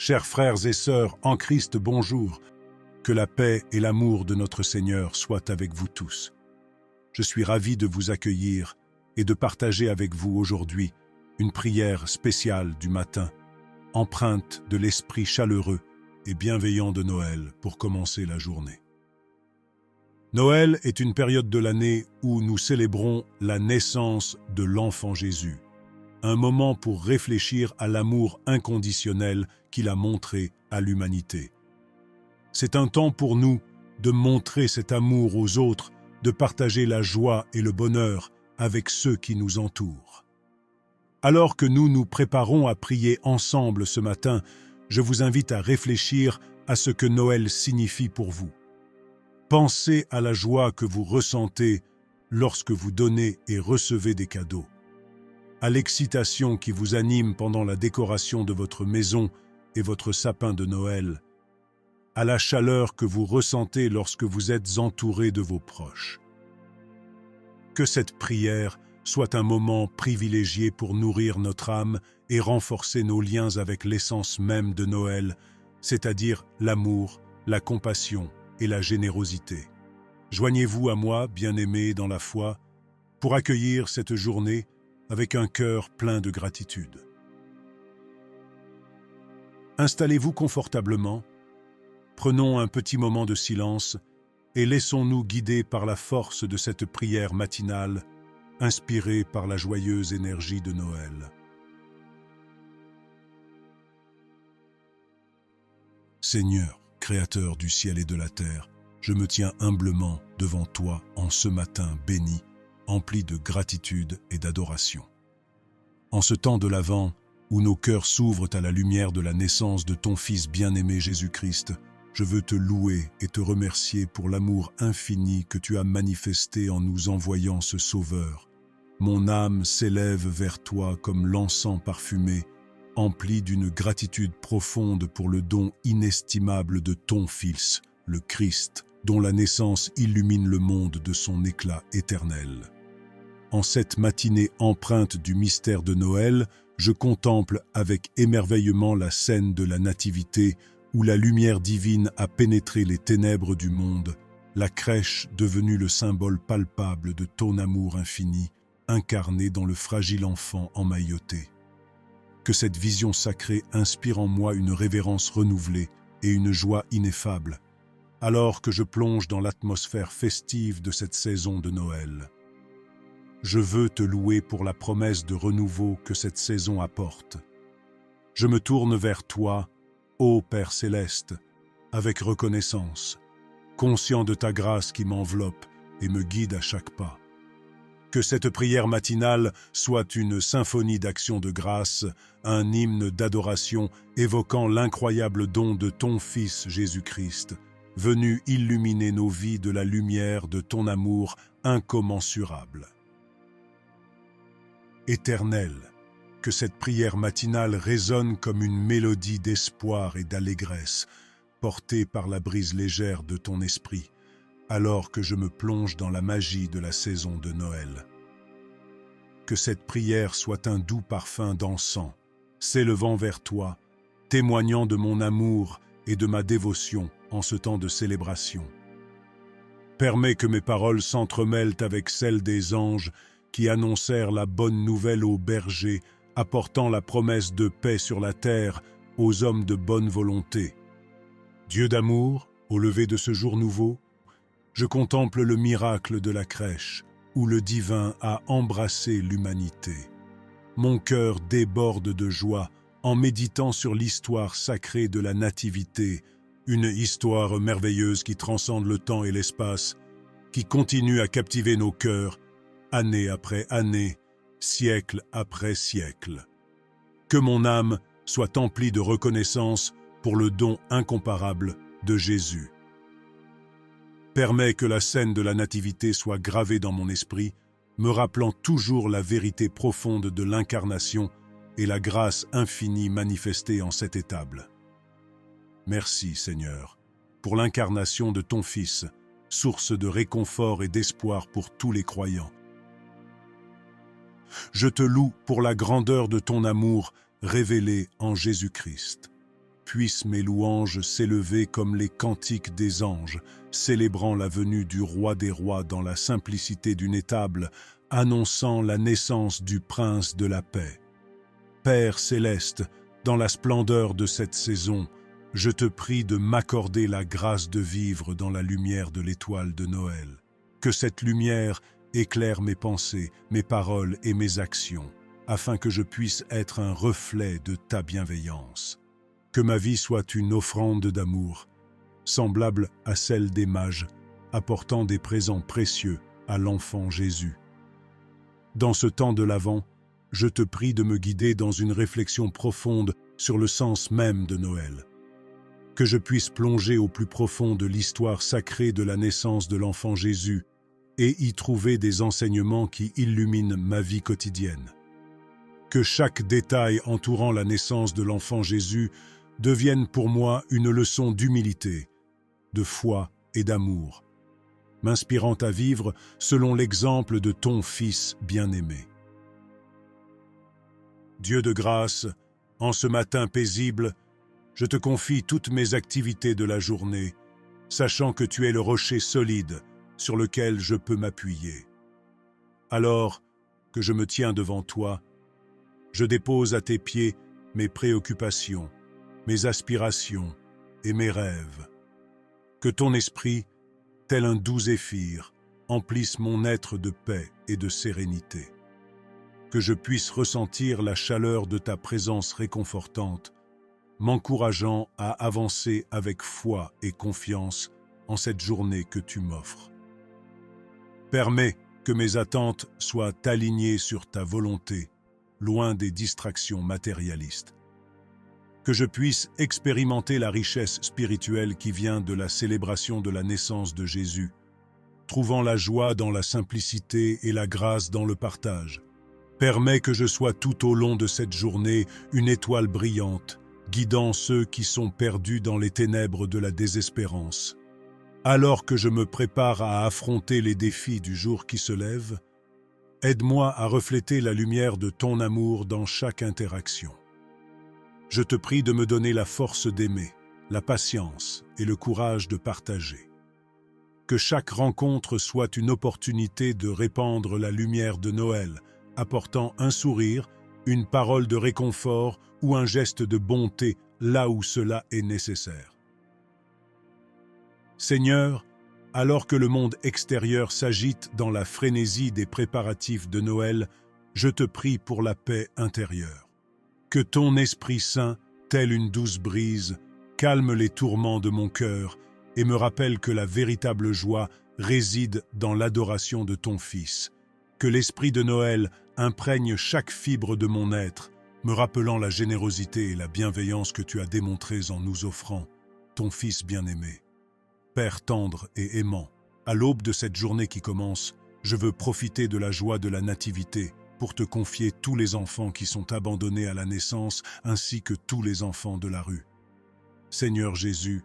Chers frères et sœurs en Christ, bonjour. Que la paix et l'amour de notre Seigneur soient avec vous tous. Je suis ravi de vous accueillir et de partager avec vous aujourd'hui une prière spéciale du matin, empreinte de l'esprit chaleureux et bienveillant de Noël pour commencer la journée. Noël est une période de l'année où nous célébrons la naissance de l'enfant Jésus, un moment pour réfléchir à l'amour inconditionnel qu'il a montré à l'humanité. C'est un temps pour nous de montrer cet amour aux autres, de partager la joie et le bonheur avec ceux qui nous entourent. Alors que nous nous préparons à prier ensemble ce matin, je vous invite à réfléchir à ce que Noël signifie pour vous. Pensez à la joie que vous ressentez lorsque vous donnez et recevez des cadeaux, à l'excitation qui vous anime pendant la décoration de votre maison et votre sapin de Noël, à la chaleur que vous ressentez lorsque vous êtes entouré de vos proches. Que cette prière soit un moment privilégié pour nourrir notre âme et renforcer nos liens avec l'essence même de Noël, c'est-à-dire l'amour, la compassion et la générosité. Joignez-vous à moi, bien-aimés dans la foi, pour accueillir cette journée avec un cœur plein de gratitude. Installez-vous confortablement, prenons un petit moment de silence et laissons-nous guider par la force de cette prière matinale, inspirée par la joyeuse énergie de Noël. Seigneur, Créateur du ciel et de la terre, je me tiens humblement devant toi en ce matin béni, empli de gratitude et d'adoration. En ce temps de l'Avent, où nos cœurs s'ouvrent à la lumière de la naissance de ton Fils bien-aimé Jésus-Christ, je veux te louer et te remercier pour l'amour infini que tu as manifesté en nous envoyant ce Sauveur. Mon âme s'élève vers toi comme l'encens parfumé, empli d'une gratitude profonde pour le don inestimable de ton Fils, le Christ, dont la naissance illumine le monde de son éclat éternel. En cette matinée empreinte du mystère de Noël, je contemple avec émerveillement la scène de la Nativité où la lumière divine a pénétré les ténèbres du monde, la crèche devenue le symbole palpable de ton amour infini, incarné dans le fragile enfant emmailloté. Que cette vision sacrée inspire en moi une révérence renouvelée et une joie ineffable, alors que je plonge dans l'atmosphère festive de cette saison de Noël. Je veux te louer pour la promesse de renouveau que cette saison apporte. Je me tourne vers toi, ô Père céleste, avec reconnaissance, conscient de ta grâce qui m'enveloppe et me guide à chaque pas. Que cette prière matinale soit une symphonie d'action de grâce, un hymne d'adoration évoquant l'incroyable don de ton Fils Jésus-Christ, venu illuminer nos vies de la lumière de ton amour incommensurable. Éternel, que cette prière matinale résonne comme une mélodie d'espoir et d'allégresse, portée par la brise légère de ton esprit, alors que je me plonge dans la magie de la saison de Noël. Que cette prière soit un doux parfum d'encens, s'élevant vers toi, témoignant de mon amour et de ma dévotion en ce temps de célébration. Permets que mes paroles s'entremêlent avec celles des anges qui annoncèrent la bonne nouvelle aux bergers, apportant la promesse de paix sur la terre aux hommes de bonne volonté. Dieu d'amour, au lever de ce jour nouveau, je contemple le miracle de la crèche, où le divin a embrassé l'humanité. Mon cœur déborde de joie en méditant sur l'histoire sacrée de la Nativité, une histoire merveilleuse qui transcende le temps et l'espace, qui continue à captiver nos cœurs, année après année, siècle après siècle. Que mon âme soit emplie de reconnaissance pour le don incomparable de Jésus. Permets que la scène de la Nativité soit gravée dans mon esprit, me rappelant toujours la vérité profonde de l'incarnation et la grâce infinie manifestée en cette étable. Merci, Seigneur, pour l'incarnation de ton Fils, source de réconfort et d'espoir pour tous les croyants. Je te loue pour la grandeur de ton amour révélé en Jésus-Christ. puissent mes louanges s'élever comme les cantiques des anges, célébrant la venue du roi des rois dans la simplicité d'une étable, annonçant la naissance du prince de la paix. Père céleste, dans la splendeur de cette saison, je te prie de m'accorder la grâce de vivre dans la lumière de l'étoile de Noël. Que cette lumière éclaire mes pensées, mes paroles et mes actions, afin que je puisse être un reflet de ta bienveillance. Que ma vie soit une offrande d'amour, semblable à celle des mages, apportant des présents précieux à l'enfant Jésus. Dans ce temps de l'Avent, je te prie de me guider dans une réflexion profonde sur le sens même de Noël. Que je puisse plonger au plus profond de l'histoire sacrée de la naissance de l'enfant Jésus et y trouver des enseignements qui illuminent ma vie quotidienne. Que chaque détail entourant la naissance de l'enfant Jésus devienne pour moi une leçon d'humilité, de foi et d'amour, m'inspirant à vivre selon l'exemple de ton Fils bien-aimé. Dieu de grâce, en ce matin paisible, je te confie toutes mes activités de la journée, sachant que tu es le rocher solide sur lequel je peux m'appuyer. Alors que je me tiens devant toi, je dépose à tes pieds mes préoccupations, mes aspirations et mes rêves. Que ton esprit, tel un doux zéphyr, emplisse mon être de paix et de sérénité. Que je puisse ressentir la chaleur de ta présence réconfortante, m'encourageant à avancer avec foi et confiance en cette journée que tu m'offres. Permets que mes attentes soient alignées sur ta volonté, loin des distractions matérialistes. Que je puisse expérimenter la richesse spirituelle qui vient de la célébration de la naissance de Jésus, trouvant la joie dans la simplicité et la grâce dans le partage. Permets que je sois tout au long de cette journée une étoile brillante, guidant ceux qui sont perdus dans les ténèbres de la désespérance. Alors que je me prépare à affronter les défis du jour qui se lève, aide-moi à refléter la lumière de ton amour dans chaque interaction. Je te prie de me donner la force d'aimer, la patience et le courage de partager. Que chaque rencontre soit une opportunité de répandre la lumière de Noël, apportant un sourire, une parole de réconfort ou un geste de bonté là où cela est nécessaire. Seigneur, alors que le monde extérieur s'agite dans la frénésie des préparatifs de Noël, je te prie pour la paix intérieure. Que ton Esprit Saint, tel une douce brise, calme les tourments de mon cœur et me rappelle que la véritable joie réside dans l'adoration de ton Fils. Que l'esprit de Noël imprègne chaque fibre de mon être, me rappelant la générosité et la bienveillance que tu as démontrées en nous offrant ton Fils bien-aimé. Père tendre et aimant, à l'aube de cette journée qui commence, je veux profiter de la joie de la nativité pour te confier tous les enfants qui sont abandonnés à la naissance ainsi que tous les enfants de la rue. Seigneur Jésus,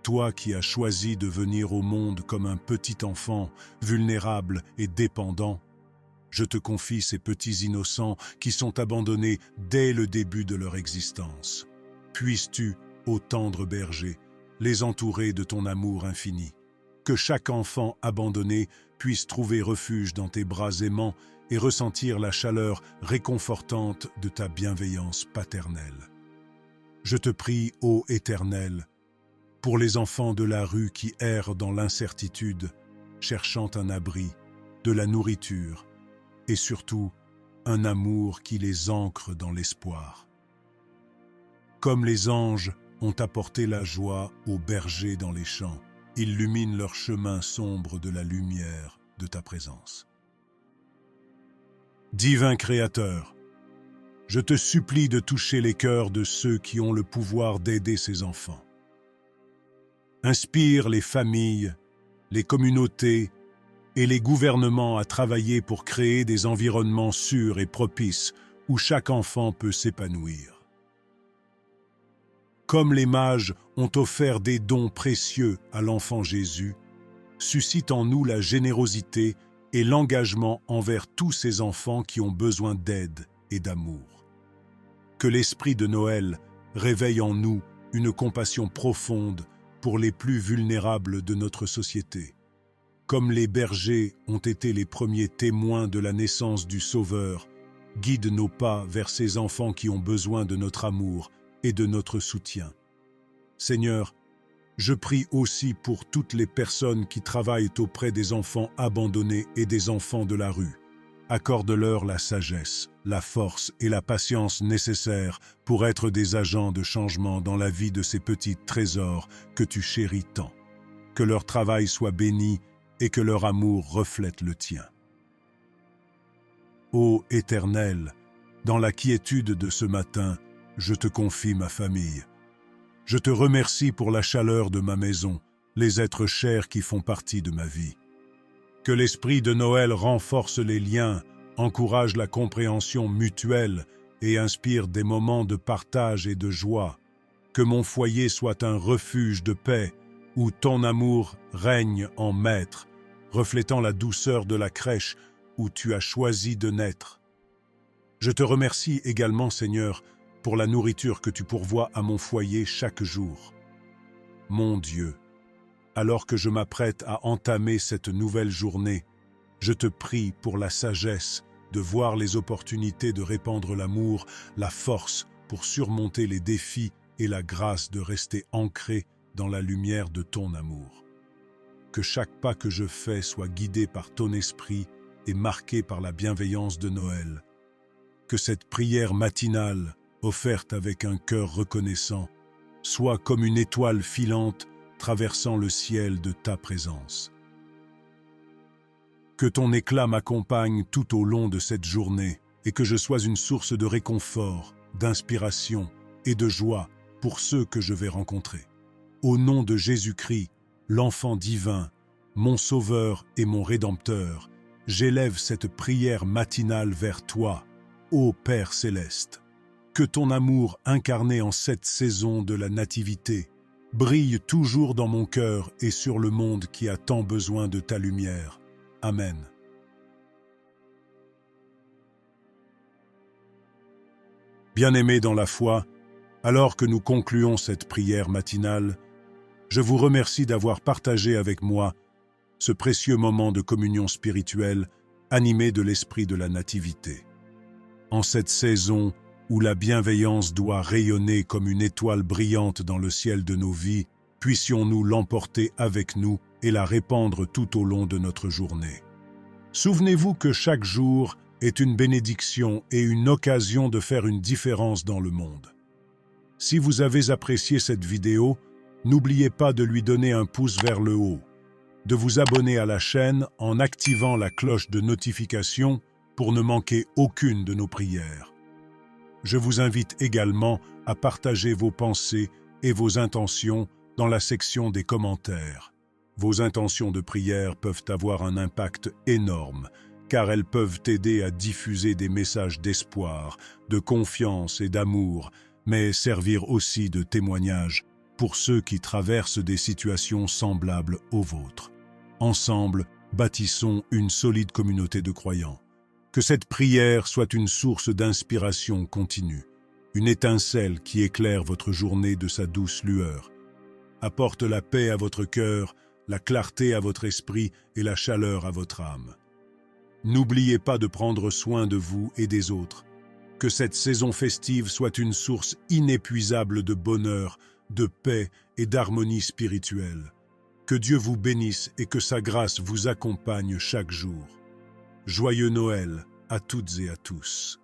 toi qui as choisi de venir au monde comme un petit enfant, vulnérable et dépendant, je te confie ces petits innocents qui sont abandonnés dès le début de leur existence. Puisses-tu, ô tendre berger, les entourer de ton amour infini. Que chaque enfant abandonné puisse trouver refuge dans tes bras aimants et ressentir la chaleur réconfortante de ta bienveillance paternelle. Je te prie, ô Éternel, pour les enfants de la rue qui errent dans l'incertitude, cherchant un abri, de la nourriture et surtout un amour qui les ancre dans l'espoir. Comme les anges ont apporté la joie aux bergers dans les champs, illumine leur chemin sombre de la lumière de ta présence. Divin Créateur, je te supplie de toucher les cœurs de ceux qui ont le pouvoir d'aider ces enfants. Inspire les familles, les communautés et les gouvernements à travailler pour créer des environnements sûrs et propices où chaque enfant peut s'épanouir. Comme les mages ont offert des dons précieux à l'enfant Jésus, suscite en nous la générosité et l'engagement envers tous ces enfants qui ont besoin d'aide et d'amour. Que l'esprit de Noël réveille en nous une compassion profonde pour les plus vulnérables de notre société. Comme les bergers ont été les premiers témoins de la naissance du Sauveur, guide nos pas vers ces enfants qui ont besoin de notre amour et de notre soutien. Seigneur, je prie aussi pour toutes les personnes qui travaillent auprès des enfants abandonnés et des enfants de la rue. Accorde-leur la sagesse, la force et la patience nécessaires pour être des agents de changement dans la vie de ces petits trésors que tu chéris tant. Que leur travail soit béni et que leur amour reflète le tien. Ô Éternel, dans la quiétude de ce matin, je te confie ma famille. Je te remercie pour la chaleur de ma maison, les êtres chers qui font partie de ma vie. Que l'esprit de Noël renforce les liens, encourage la compréhension mutuelle et inspire des moments de partage et de joie. Que mon foyer soit un refuge de paix où ton amour règne en maître, reflétant la douceur de la crèche où tu as choisi de naître. Je te remercie également, Seigneur, pour la nourriture que tu pourvois à mon foyer chaque jour. Mon Dieu, alors que je m'apprête à entamer cette nouvelle journée, je te prie pour la sagesse de voir les opportunités de répandre l'amour, la force pour surmonter les défis et la grâce de rester ancré dans la lumière de ton amour. Que chaque pas que je fais soit guidé par ton esprit et marqué par la bienveillance de Noël. Que cette prière matinale, offerte avec un cœur reconnaissant, soit comme une étoile filante traversant le ciel de ta présence. Que ton éclat m'accompagne tout au long de cette journée et que je sois une source de réconfort, d'inspiration et de joie pour ceux que je vais rencontrer. Au nom de Jésus-Christ, l'enfant divin, mon Sauveur et mon Rédempteur, j'élève cette prière matinale vers toi, ô Père céleste. Que ton amour incarné en cette saison de la Nativité brille toujours dans mon cœur et sur le monde qui a tant besoin de ta lumière. Amen. Bien-aimés dans la foi, alors que nous concluons cette prière matinale, je vous remercie d'avoir partagé avec moi ce précieux moment de communion spirituelle animé de l'esprit de la Nativité. En cette saison où la bienveillance doit rayonner comme une étoile brillante dans le ciel de nos vies, puissions-nous l'emporter avec nous et la répandre tout au long de notre journée. Souvenez-vous que chaque jour est une bénédiction et une occasion de faire une différence dans le monde. Si vous avez apprécié cette vidéo, n'oubliez pas de lui donner un pouce vers le haut, de vous abonner à la chaîne en activant la cloche de notification pour ne manquer aucune de nos prières. Je vous invite également à partager vos pensées et vos intentions dans la section des commentaires. Vos intentions de prière peuvent avoir un impact énorme, car elles peuvent aider à diffuser des messages d'espoir, de confiance et d'amour, mais servir aussi de témoignage pour ceux qui traversent des situations semblables aux vôtres. Ensemble, bâtissons une solide communauté de croyants. Que cette prière soit une source d'inspiration continue, une étincelle qui éclaire votre journée de sa douce lueur. Apporte la paix à votre cœur, la clarté à votre esprit et la chaleur à votre âme. N'oubliez pas de prendre soin de vous et des autres. Que cette saison festive soit une source inépuisable de bonheur, de paix et d'harmonie spirituelle. Que Dieu vous bénisse et que sa grâce vous accompagne chaque jour. Joyeux Noël à toutes et à tous.